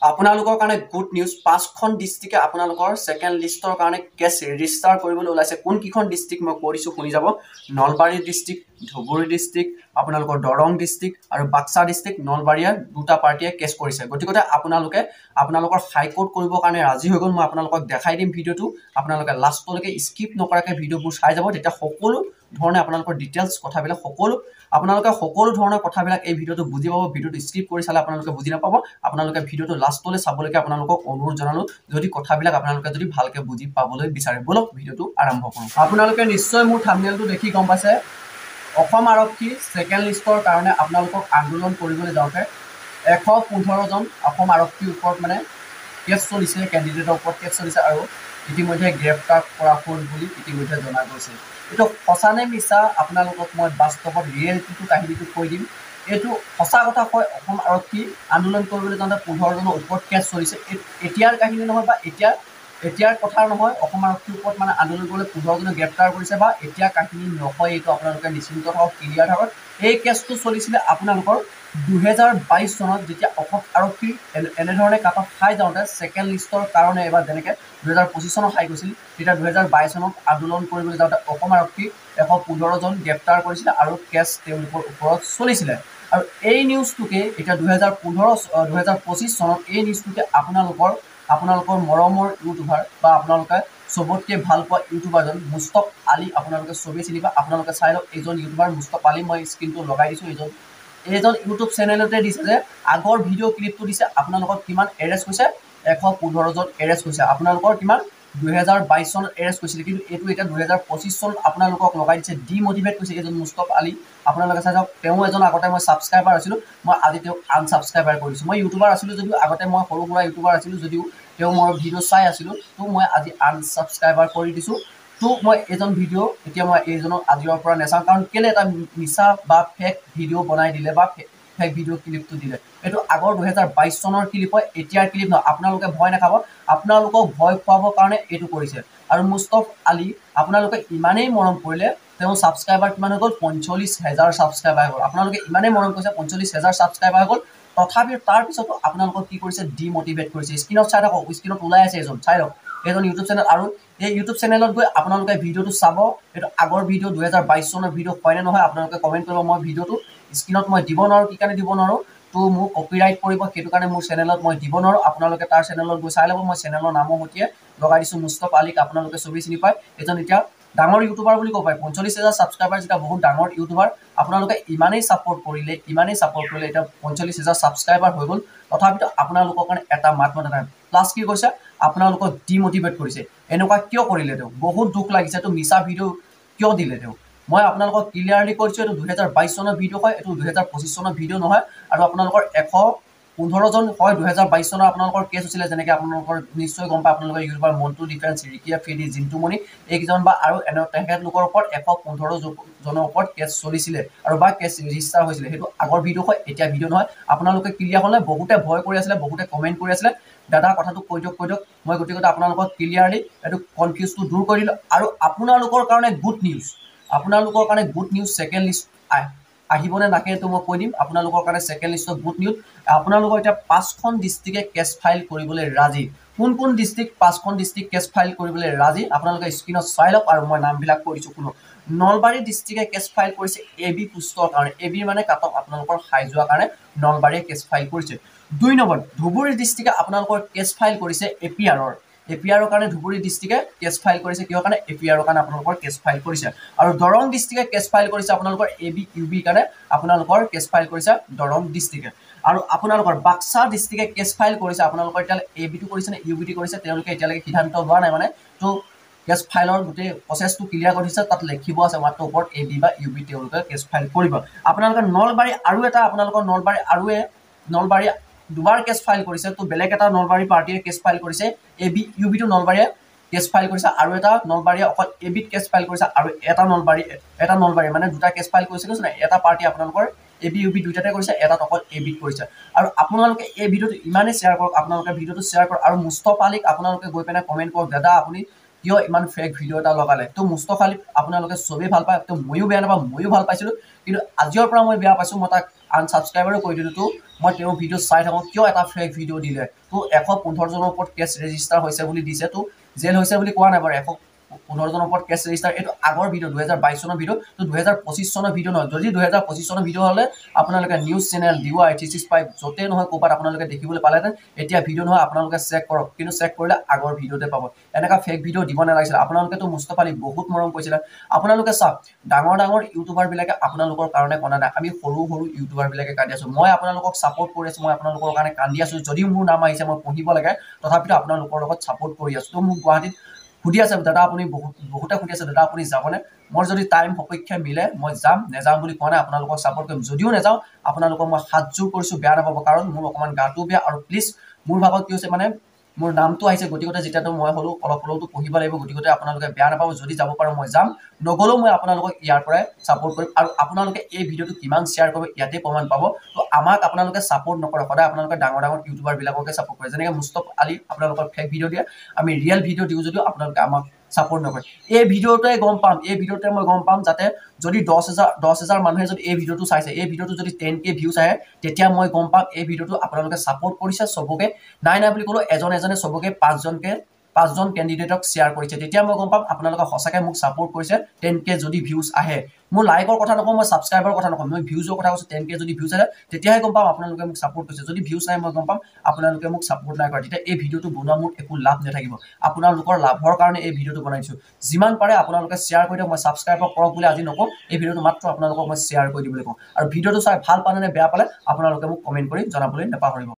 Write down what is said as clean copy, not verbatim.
আপোনালোকৰ কাৰণে good news. 5খন ডিষ্ট্ৰিক্টে আপোনালোকৰ ছেকেণ্ড লিষ্টৰ কাৰণে কেছ ৰেজিষ্টাৰ কৰিবলৈ ওলাইছে। কোনকেইখন ডিষ্ট্ৰিক্ট মই কৈ দিছোঁ শুনি যাব। নলবাৰী ডিষ্ট্ৰিক্ট, ধুবুৰী ডিষ্ট্ৰিক্ট, আপোনালোকৰ দৰং ডিষ্ট্ৰিক্ট আৰু বাক্সা ডিষ্ট্ৰিক্ট। নলবাৰীয়া দুটা পাৰ্টিয়ে কেছ কৰিছে। গতিকে আপোনালোকে আপোনালোকৰ হাইকোৰ্ট কৰিবৰ কাৰণে ৰাজি হৈ গ'ল। মই আপোনালোকক দেখাই দিম ভিডিঅ'টো। আপোনালোকে লাষ্টলৈকে স্কিপ নকৰাকৈ ভিডিঅ'বোৰ চাই যাব, তেতিয়া সকলো ধৰণে আপোনালোকৰ ডিটেইলছ কথাবিলাক আপোনালোকে সকলো ধৰণৰ কথাবিলাক এই ভিডিঅ'টো বুজি পাব। ভিডিঅ'টো স্কিপ কৰি চালে আপোনালোকে বুজি নাপাব। আপোনালোকে ভিডিঅ'টো লাষ্টলৈ চাবলৈকে আপোনালোকক অনুৰোধ জনালোঁ, যদি কথাবিলাক আপোনালোকে যদি ভালকৈ বুজি পাবলৈ বিচাৰে। বলক ভিডিঅ'টো আৰম্ভ কৰোঁ। আপোনালোকে নিশ্চয় মোৰ থাম্বনেইলটো দেখি গম পাইছে। অসম আৰক্ষী ছেকেণ্ড লিষ্টৰ কাৰণে আপোনালোকক আন্দোলন কৰিবলৈ যাওঁতে 115জন অসম আৰক্ষীৰ ওপৰত কেছ চলিছে, কেণ্ডিডেটৰ ওপৰত কেছ চলিছে আৰু ইতিমধ্যে গ্ৰেপ্তাৰ কৰা হ'ল বুলি ইতিমধ্যে জনা গৈছে। এইটো সঁচা নে মিছা আপোনালোকক মই বাস্তৱত ৰিয়েলিটিটো কাহিনীটো কৈ দিম। এইটো সঁচা কথা কয়। অসম আৰক্ষী আন্দোলন কৰিবলৈ যাওঁতে 15জনৰ ওপৰত কেছ চলিছে। এতিয়াৰ কাহিনী নহয় বা এতিয়াৰ কথা নহয়। অসম আৰক্ষীৰ ওপৰত আন্দোলন কৰিবলৈ 15জনে গ্ৰেপ্তাৰ কৰিছে বা এতিয়া কাহিনী নহয়। এইটো আপোনালোকে নিশ্চিন্ত থাকক, ক্লিয়াৰ থাকক। এই কেছটো চলিছিলে আপোনালোকৰ 2022 চনত, যেতিয়া অসম আৰক্ষী এনেধৰণে কাটঅফ খাই যাওঁতে ছেকেণ্ড লিষ্টৰ কাৰণে এবাৰ যেনেকৈ 2025 চনত খাই গৈছিল, তেতিয়া 2022 চনত আন্দোলন কৰিবলৈ যাওঁতে অসম আৰক্ষী 115জন গ্ৰেপ্তাৰ কৰিছিলে আৰু কেছ তেওঁলোকৰ ওপৰত চলিছিলে। আৰু এই নিউজটোকে এতিয়া 2025 চনত এই নিউজটোকে আপোনালোকৰ মৰমৰ ইউটিউবাৰ বা আপোনালোকে চবতকৈ ভাল পোৱা ইউটিউবাৰজন মুস্তফ আলী, আপোনালোকে চবেই চিনি পায়। আপোনালোকে চাই লওক, এইজন ইউটিউবাৰ মুস্তফ আলী, মই স্ক্ৰীনটো লগাই দিছোঁ। এইজন ইউটিউব চেনেলতে দিছে যে আগৰ ভিডিঅ' ক্লিপটো দিছে আপোনালোকক কিমান এৰেষ্ট হৈছে, 115জন এৰেষ্ট হৈছে। আপোনালোকৰ কিমান 2022 চনত এৰেষ্ট কৰিছিলে, কিন্তু এইটো এতিয়া 2025 চনত আপোনালোকক লগাই দিছে। ডিমটিভেট কৰিছে এইজন মুস্তফ আলী। আপোনালোকে চাই চাওক, তেওঁ এজন আগতে মই ছাবস্ক্ৰাইবাৰ আছিলোঁ, মই আজি তেওঁক আনছাবস্ক্ৰাইবাৰ কৰিছোঁ। মই ইউটিউবাৰ আছিলোঁ যদিও, আগতে মই সৰু সুৰা ইউটিউবাৰ আছিলোঁ যদিও তেওঁ মই ভিডিঅ' চাই আছিলোঁ, তো মই আজি আনছাবস্ক্ৰাইবাৰ কৰি দিছোঁ। তো মই এইজন ভিডিঅ' এতিয়া মই এইজনক আজিৰ পৰা নেচাওঁ, কাৰণ কেলৈ এটা মিছা বা ফেক ভিডিঅ' বনাই দিলে বা ফেক ভিডিঅ' ক্লিপটো দিলে। এইটো আগৰ 2022 চনৰ ক্লিপ হয়, এতিয়াৰ ক্লিপ নহয়। আপোনালোকে ভয় নাখাব, আপোনালোকক ভয় খুৱাবৰ কাৰণে এইটো কৰিছে। আৰু মুস্তফ আলী আপোনালোকে ইমানেই মৰম কৰিলে, তেওঁ ছাবস্ক্ৰাইবাৰ কিমান হৈ গ'ল, 45,000 ছাবস্ক্ৰাইবাৰ হৈ গ'ল। আপোনালোকে ইমানেই মৰম কৰিছে, 45,000 ছাবস্ক্ৰাইবাৰ হৈ গ'ল। তথাপিও তাৰপিছতো আপোনালোকক কি কৰিছে, ডিমটিভেট কৰিছে। স্ক্ৰীনত চাই থাকক, স্ক্ৰীনত ওলাই আছে এইজন, চাই লওক, এইজন ইউটিউব চেনেল। আৰু এই ইউটিউব চেনেলত গৈ আপোনালোকে ভিডিঅ'টো চাব। এইটো আগৰ ভিডিঅ' 2022 চনৰ ভিডিঅ' হয়নে নহয় আপোনালোকে কমেণ্ট কৰিব। মই ভিডিঅ'টো স্ক্ৰীনত মই দিব নোৱাৰোঁ। কি কাৰণে দিব নোৱাৰোঁ, তো মোৰ কপিৰাইট পৰিব, সেইটো কাৰণে মোৰ চেনেলত মই দিব নোৱাৰোঁ। আপোনালোকে তাৰ চেনেলত গৈ চাই ল'ব। মই চেনেলৰ নামৰ সৈতে লগাই দিছোঁ মুস্তফ আলীক, আপোনালোকে চবেই চিনি পায়। এজন এতিয়া ডাঙৰ ইউটিউবাৰ বুলি ক'ব পাৰে, 45,000 ছাবস্ক্ৰাইবাৰ যেতিয়া বহুত ডাঙৰ ইউটিউবাৰ। আপোনালোকে ইমানেই ছাপোৰ্ট কৰিলে, এতিয়া 45,000 ছাবস্ক্ৰাইবাৰ হৈ গ'ল। তথাপিতো আপোনালোকৰ কাৰণে এটা মাত মতা নাই। প্লাছ কি কৈছে, আপোনালোকক ডিমটিভেট কৰিছে। এনেকুৱা কিয় কৰিলে তেওঁ, বহুত দুখ লাগিছে। এইটো মিছা ভিডিঅ' কিয় দিলে তেওঁ, মই আপোনালোকক ক্লিয়াৰলি কৈছোঁ। এইটো 2022 চনৰ ভিডিঅ' হয়, এইটো 2025 চনৰ ভিডিঅ' নহয়। আৰু আপোনালোকৰ 115জন হয় 2022 চনৰ আপোনালোকৰ কেছ হৈছিলে। যেনেকৈ আপোনালোকৰ নিশ্চয় গম পায়, আপোনালোকৰ ইউটিউবাৰ মণ্টু ডিফেন্স, ৰিকিয়া ফেডি, জিন্টুমণি, এইকেইজন বা আৰু তেখেতলোকৰ ওপৰত 115জনৰ ওপৰত কেছ চলিছিলে আৰু বা কেছ ৰেজিষ্টাৰ হৈছিলে। সেইটো আগৰ ভিডিঅ' হয়, এতিয়া ভিডিঅ' নহয়। আপোনালোকে ক্লিয়াৰ হ'লে, বহুতে ভয় কৰি আছিলে, বহুতে কমেণ্ট কৰি আছিলে, দাদা কথাটো কৈ দিয়ক। মই গতিকে আপোনালোকক ক্লিয়াৰলি এইটো কনফিউজটো দূৰ কৰি দিলোঁ। আৰু আপোনালোকৰ কাৰণে গুড নিউজ, ছেকেণ্ড লিষ্ট আহিবনে নাহেটো মই কৈ দিম। আপোনালোকৰ কাৰণে ছেকেণ্ড লিষ্টত গুড নিউজ। আপোনালোকৰ এতিয়া 5খন ডিষ্ট্ৰিক্টে কেছ ফাইল কৰিবলৈ ৰাজি। কোন ডিষ্ট্ৰিক্ট, 5খন ডিষ্ট্ৰিক্ট কেছ ফাইল কৰিবলৈ ৰাজি, আপোনালোকে স্ক্ৰীনত চাই লওক। আৰু মই নামবিলাক কৈ দিছোঁ শুনক। নলবাৰী ডিষ্ট্ৰিক্টে কেছ ফাইল কৰিছে AB পোষ্টৰ কাৰণে। AB কাটঅফ আপোনালোকৰ খাই যোৱাৰ কাৰণে নলবাৰীয়ে কেছ ফাইল কৰিছে। 2 নম্বৰ, ধুবুৰী ডিষ্ট্ৰিক্টে আপোনালোকৰ কেছ ফাইল কৰিছে এপিআৰৰ কাৰণে। ধুবুৰী ডিষ্ট্ৰিক্টে কেছ ফাইল কৰিছে কিহৰ কাৰণে, এপিআৰৰ কাৰণে আপোনালোকৰ কেছ ফাইল কৰিছে। আৰু দৰং ডিষ্ট্ৰিক্টে কেছ ফাইল কৰিছে আপোনালোকৰ ABUBৰ কাৰণে, আপোনালোকৰ কেছ ফাইল কৰিছে দৰং ডিষ্ট্ৰিক্টে। আৰু আপোনালোকৰ বাক্সা ডিষ্ট্ৰিক্টে কেছ ফাইল কৰিছে। আপোনালোকৰ এতিয়ালৈ ABটো কৰিছে নে UBটো কৰিছে, তেওঁলোকে এতিয়ালৈকে সিদ্ধান্ত লোৱা নাই। তো কেছ ফাইলৰ গোটেই প্ৰচেছটো ক্লিয়াৰ কৰি দিছে, তাত লিখিব আছে মাত্ৰ ওপৰত AB বা UB তেওঁলোকে কেছ ফাইল কৰিব। আপোনালোকে নলবাৰী নলবাৰী দুবাৰ কেছ ফাইল কৰিছে। তো বেলেগ এটা নলবাৰী পাৰ্টীয়ে কেছ ফাইল কৰিছে, ABUBটো নলবাৰীয়ে কেছ ফাইল কৰিছে, আৰু এটা নলবাৰীয়ে অকল ABত কেছ ফাইল কৰিছে, আৰু এটা নলবাৰী দুটা কেছ ফাইল কৰিছে কৈছে নাই। এটা পাৰ্টী আপোনালোকৰ ABUB দুইটাতে কৰিছে, এটাত অকল ABত কৰিছে। আৰু আপোনালোকে এই ভিডিঅ'টো ইমানেই শ্বেয়াৰ কৰক, আপোনালোকে ভিডিঅ'টো শ্বেয়াৰ কৰক। আৰু মুস্তফা আলীক আপোনালোকে গৈ পেলাই কমেণ্ট কৰক, দাদা আপুনি কিয় ইমান ফেক ভিডিঅ' এটা লগালে তো মুস্তফা আলীক আপোনালোকে চবেই ভাল পায় তো ময়ো বেয়া নাপাওঁ ময়ো ভাল পাইছিলোঁ কিন্তু আজিৰ পৰা মই বেয়া পাইছোঁ মই তাক আনছাবস্ক্ৰাইবাৰো কৰি দিলোঁ তো মই তেওঁৰ ভিডিঅ' চাই থাকোঁ কিয় এটা ফেক ভিডিঅ' দিলে তো 115জনৰ ওপৰত কেছ ৰেজিষ্টাৰ হৈছে বুলি দিছে তো জেল হৈছে বুলি কোৱা নাই বাৰু 115জনৰ ওপৰত কেছ ৰেজিষ্টাৰ এইটো আগৰ ভিডিঅ' 2022 চনৰ ভিডিঅ' তো 2025 চনৰ ভিডিঅ' নহয় যদি 2025 চনৰ ভিডিঅ' হ'লে আপোনালোকে নিউজ চেনেল DY 365 য'তেই নহয় ক'ৰবাত আপোনালোকে দেখিবলৈ পালেহেঁতেন এতিয়া ভিডিঅ' নহয় আপোনালোকে চেক কৰক কিন্তু চেক কৰিলে আগৰ ভিডিঅ'তে পাব এনেকুৱা ফেক ভিডিঅ' দিব নালাগিছিল আপোনালোকেতো মুস্তফা আলীক বহুত মৰম কৰিছিলে আপোনালোকে চাওক ডাঙৰ ইউটিউবাৰবিলাকে আপোনালোকৰ কাৰণে কন্দা নাই আমি সৰু ইউটিউবাৰবিলাকে কান্দি আছোঁ মই আপোনালোকক ছাপোৰ্ট কৰি আছোঁ মই আপোনালোকৰ কাৰণে কান্দি আছোঁ যদিও মোৰ নাম আহিছে মই পঢ়িব লাগে তথাপিতো আপোনালোকৰ লগত ছাপোৰ্ট কৰি আছোঁ তো মোক গুৱাহাটীত সুধি আছে দাদা আপুনি বহুতে সুধি আছে দাদা আপুনি যাবনে মোৰ যদি টাইম সপক্ষে মিলে মই যাম নেযাম বুলি কোৱা নাই আপোনালোকক ছাপোৰ্ট কৰিম যদিও নেযাওঁ আপোনালোকক মই হাত জোৰ কৰিছোঁ বেয়া নাপাব কাৰণ মোৰ অকণমান গাটো বেয়া আৰু প্লিজ মোৰ ভাগত কি হৈছে মানে মোৰ নামটো আহিছে গতিকে যেতিয়াতো মই হ'লেও অলপ হ'লেওতো পঢ়িব লাগিব গতিকে আপোনালোকে বেয়া নাপাব যদি যাব পাৰোঁ মই যাম নগ'লেও মই আপোনালোকক ইয়াৰ পৰাই ছাপোৰ্ট কৰিম আৰু আপোনালোকে এই ভিডিঅ'টো কিমান শ্বেয়াৰ কৰিব ইয়াতে প্ৰমাণ পাব তো আমাক আপোনালোকে ছাপোৰ্ট নকৰে সদায় আপোনালোকে ডাঙৰ ইউটিউবাৰবিলাককে ছাপোৰ্ট কৰে যেনেকৈ মুস্তফা আলী আপোনালোকৰ ফেক ভিডিঅ' দিয়ে আমি ৰিয়েল ভিডিঅ' দিওঁ যদিও আপোনালোকে আমাক ছাপোৰ্ট নকৰে এই ভিডিঅ'টোৱে গম পাম এই ভিডিঅ'টোৱে মই গম পাম যাতে যদি 10,000 মানুহে যদি এই ভিডিঅ'টো চাইছে এই ভিডিঅ'টো যদি 10K ভিউজ আহে তেতিয়া মই গম পাম এই ভিডিঅ'টো আপোনালোকে ছাপোৰ্ট কৰিছে চবকে নাই বুলি ক'লেও এজনে চবকে 5জন কেণ্ডিডেটক শ্বেয়াৰ কৰিছে তেতিয়া মই গম পাম আপোনালোকে সঁচাকৈ মোক ছাপোৰ্ট কৰিছে 10K যদি ভিউজ আহে মোৰ লাইকৰ কথা নকওঁ মই ছাবস্ক্ৰাইবাৰৰ কথা নকওঁ মই ভিউজৰ কথা কৈছোঁ 10K যদি ভিউজ আহে তেতিয়াহে গম পাম আপোনালোকে মোক ছাপোৰ্ট কৰিছে যদি ভিউজ নাই মই গম পাম আপোনালোকে মোক ছাপোৰ্ট নাই কৰা তেতিয়া এই ভিডিঅ'টো বনোৱা মোৰ একো লাভ নাথাকিব আপোনালোকৰ লাভৰ কাৰণে এই ভিডিঅ'টো বনাইছোঁ যিমান পাৰে আপোনালোকে শ্বেয়াৰ কৰি দিয়ক মই ছাবস্ক্ৰাইব কৰক বুলি আজি নকওঁ এই ভিডিঅ'টো মাত্ৰ আপোনালোকক মই শ্বেয়াৰ কৰি দিবলৈ কওঁ আৰু ভিডিঅ'টো চাই ভাল পালে নে বেয়া পালে আপোনালোকে মোক কমেণ্ট কৰি জনাবলৈ নাপাহৰিব